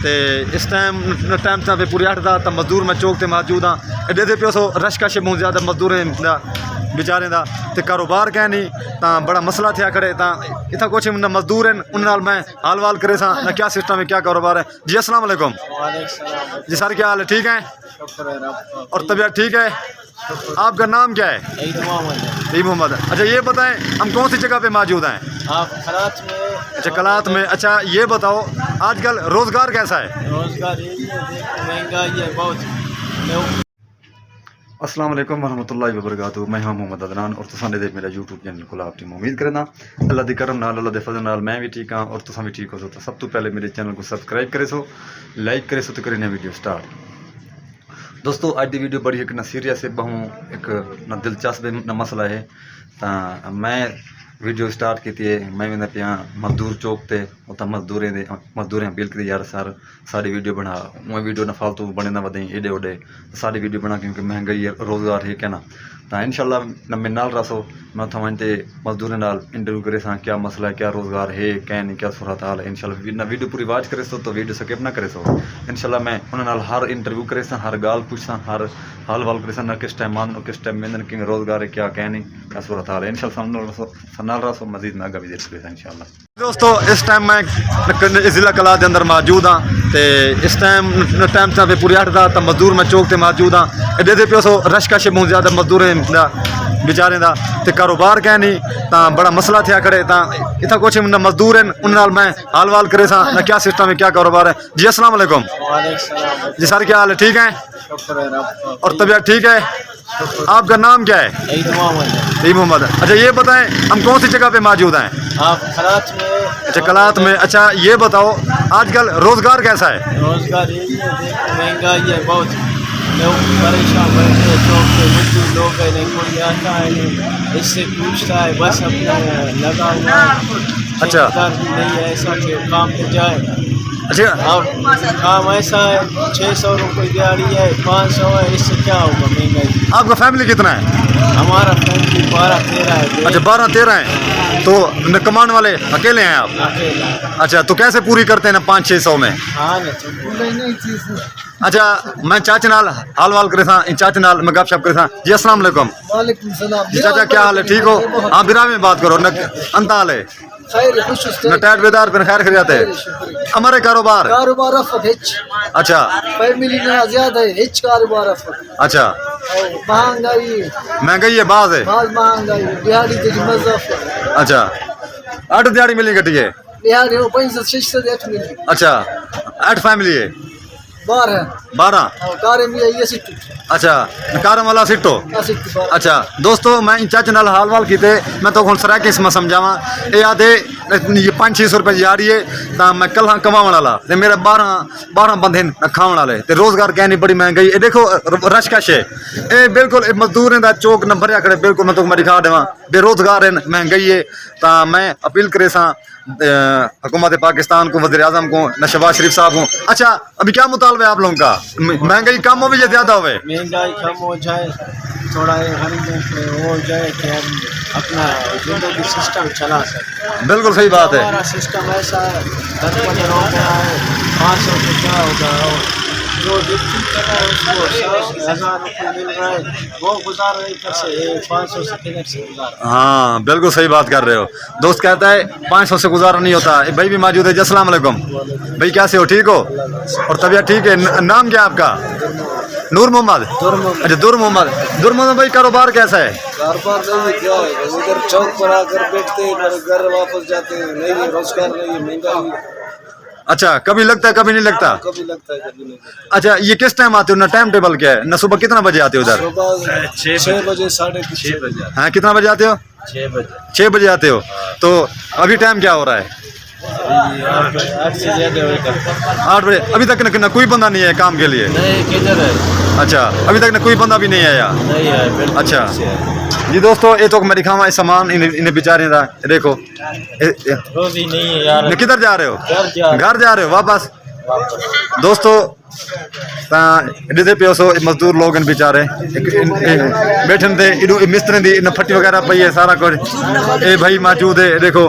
تے اس ٹائم پہ پوری 8 دا تا مزدور میں چوک تے موجود ہاں ایڈے دے پیو سو رش کا بہت زیادہ مزدوریں دا بیچارے دا تے کاروبار کہ نہیں تا بڑا مسئلہ تھیا کھڑے تا اتنا کچھ مزدور ہیں ان نال میں حال وال کرے سا نہ کیا سسٹم ہے کیا کاروبار ہے. جی السلام علیکم. جی سر کیا حال ہے؟ ٹھیک ہے اور طبیعت ٹھیک ہے؟ آپ کا نام کیا ہے؟ عید محمد. اچھا یہ بتائیں ہم کون سی جگہ پہ موجود ہیں؟ اچھا کلات میں. اچھا یہ بتاؤ آج کل روزگار کیسا ہے؟ روزگار مہنگائی ہے بہت. السلام علیکم ورحمۃ اللہ وبرکاتہ. میں ہوں محمد عدنان اور تساں دے میرا یوٹیوب چینل کو آپ ٹیم امید کرنا اللہ دی کرم نال اللہ دے فضل نال میں بھی ٹھیک ہاں اور تساں بھی ٹھیک ہو سو. تو سب تو پہلے میرے چینل کو سبسکرائب کرے سو لائک کرے سو تو کرے ویڈیو سٹارٹ. دوستو اج دی ویڈیو بڑی ایک نہ سیریس ہے بہوں ایک نہ دلچسپ نہ مسئلہ ہے. میں ویڈیو سٹارٹ کی ہے میں پیا مزدور چوک تے اتنا مزدوریں بل کے یار سر ساری ویڈیو بنا وہ ویڈیو نہ فالتو بنے نہ ودیں ایڈے اوڈے ساری ویڈیو بنا کیونکہ مہنگائی ہے روزگار ہے کیا نا. تو انشاءاللہ نہ میں نال رسو میں اتنا ونتے مزدوریں نال انٹرویو کرے سا کیا مسئلہ ہے کیا روزگار ہے کیا نہیں کیا صورت حال ہے. انشاءاللہ نہ ویڈیو پوری واچ کرے سو تو ویڈیو سکپ نہ کرے سو. انشاءاللہ میں انہوں نال ہر انٹرویو کرے سا ہر گال پوچھ سا ہر حال وال کرے سا نہ کس ٹائم مان کس ٹائم میں کہ روزگار ہے کیا نہیں کیا صورت حال ہے. انشاءاللہ نال رسو مزید میں آگے وزٹ کرے سا انشاءاللہ. دوستو اس ٹائم میں ضلع کلات کے اندر موجود ہاں تے اس ٹائم پہ پوری 8 دا تا مزدور میں چوک تے موجود ہاں ایڈے دے پیو سو رش کا بہت زیادہ مزدوریں دا بیچارے دا تے کاروبار کہ نہیں تا بڑا مسئلہ تھیا کھڑے تا اتنا کچھ مزدور ہیں ان نال میں حال وال کرے سا نہ کیا سسٹم ہے کیا کاروبار ہے. جی السلام علیکم. جی سر کیا حال ہے؟ ٹھیک ہے اور طبیعت ٹھیک ہے؟ آپ کا نام کیا ہے؟ عید محمد. اچھا یہ بتائیں ہم کون سی جگہ پہ موجود ہیں؟ اچھا کلات میں. اچھا یہ بتاؤ آج کل روزگار کیسا ہے؟ روزگار مہنگائی ہے بہت. لوگ پریشان بیٹھے چوک پہ مزدور لوگ ہیں نہیں کوئی آتا ہے نہیں اس سے پوچھتا ہے بس اپنا لگا ہوا ہے. اچھا نہیں ہے ایسا کہ کام پہ جائے. اچھا اور کام ایسا ہے 600 روپے دیہڑی ہے 500 ہے اس سے کیا ہوگا مہنگائی. آپ کا فیملی کتنا ہے؟ ہمارا فیملی 12-13 ہے. اچھا 12-13 ہیں تو کمان والے اکیلے ہیں آپ؟ اچھا تو کیسے پوری کرتے ہیں نا 500-600 میں؟ ہاں اچھا میں چاچا نال حال وال کرے تھا چاچا نال میں گپ شپ کرے تھا. جی السلام علیکم. وعلیکم السلام. جی چاچا کیا حال ہے؟ ٹھیک ہو؟ آپ برا میں بات کرو نہ انت حال ہے خیر خوش نہ ٹائٹ بیدار پہ خیر خیریت ہے ہمارے کاروبار افت ہچ. اچھا فیملی میں زیادہ ہے ہچ کاروبار افت. اچھا مہنگائی ہے بعض ہے مہنگائی دیہڑی تے مزہ. اچھا 8 دیہڑی ملی گٹی ہے دیہڑی 500-600 ملی. اچھا 8 فیملی ہے 12 کارے میں یہ سٹ. اچھا کارم والا سٹو. اچھا دوستو میں چاچے نال حال وال کیتے میں تو ہن سرا کس میں سمجھاواں اے آدھے یہ 500-600 روپے جاری ہے تا میں کل ہاں کماون والا تے میرے 12 بندے کھاون والے تے روزگار کہنی بڑی مہنگائی. اے دیکھو رش کش ہے اے بالکل مزدوراں دا چوک نہ بھریا کھڑے بالکل میں تو میں دکھا دیواں بے روزگار ہیں مہنگائی ہے. تا میں اپیل کرے سا حکومت پاکستان کو وزیر اعظم کو شہباز شریف صاحب کو. اچھا ابھی کیا مطالبہ ہے آپ لوگوں کا؟ مہنگائی کم ہو یا زیادہ ہوئے؟ مہنگائی کم ہو جائے تھوڑا ہو جائے کہ ہم اپنا زندگی سسٹم چلا سکیں. بالکل صحیح بات ہے. ہمارا سسٹم ایسا ہے 10-15 ہو گیا ہے 500 سے کیا ہوگا جو ڈپٹی کر رہا ہے اس کو 1000 روپے مل رہا ہے وہ گزار نہیں کر سکے 500 سے کدھر سے گزار. ہاں بالکل صحیح بات کر رہے ہو. دوست کہتا ہے 500 سے گزارا نہیں ہوتا. بھائی بھی موجود ہے. السلام علیکم بھائی کیسے ہو؟ ٹھیک ہو اور طبیعت ٹھیک ہے؟ نام کیا آپ کا؟ نور محمد. اچھا دور محمد بھائی کاروبار کیسا ہے؟ کاروبار نہیں کیا ہے ادھر چوک پر آ کر بیٹھتے ہیں گھر واپس جاتے ہیں. نہیں ہے روزگار نہیں ہے مہنگائی. اچھا کبھی لگتا ہے کبھی نہیں لگتا؟ کبھی لگتا ہے کبھی نہیں. اچھا یہ کس ٹائم آتے ہو نہ ٹائم ٹیبل کیا ہے نہ صبح کتنا بجے آتے ہو ادھر؟ صبح 6 بجے 6:30 بجے. ہاں کتنا بجے آتے ہو؟ 6 بجے آتے ہو. تو ابھی ٹائم کیا ہو رہا ہے؟ 8 بجے. ابھی تک نہ کوئی بندہ نہیں ہے کام کے لیے؟ نہیں کدھر ہے. اچھا ابھی تک نہ کوئی بندہ بھی نہیں آیا؟ نہیں ہے. اچھا جی دوستو یہ تو میں دکھاواں یہ سامان انہیں بیچارے دا دیکھو روزی نہیں ہے یار. کدھر جا رہے ہو؟ گھر جا رہے ہو واپس؟ دوستو پیو سو مزدور لوگ ہیں بیچارے بیٹھن دے مستری دی پھٹی وغیرہ پئی ہے سارا کچھ. اے بھائی موجود ہے دیکھو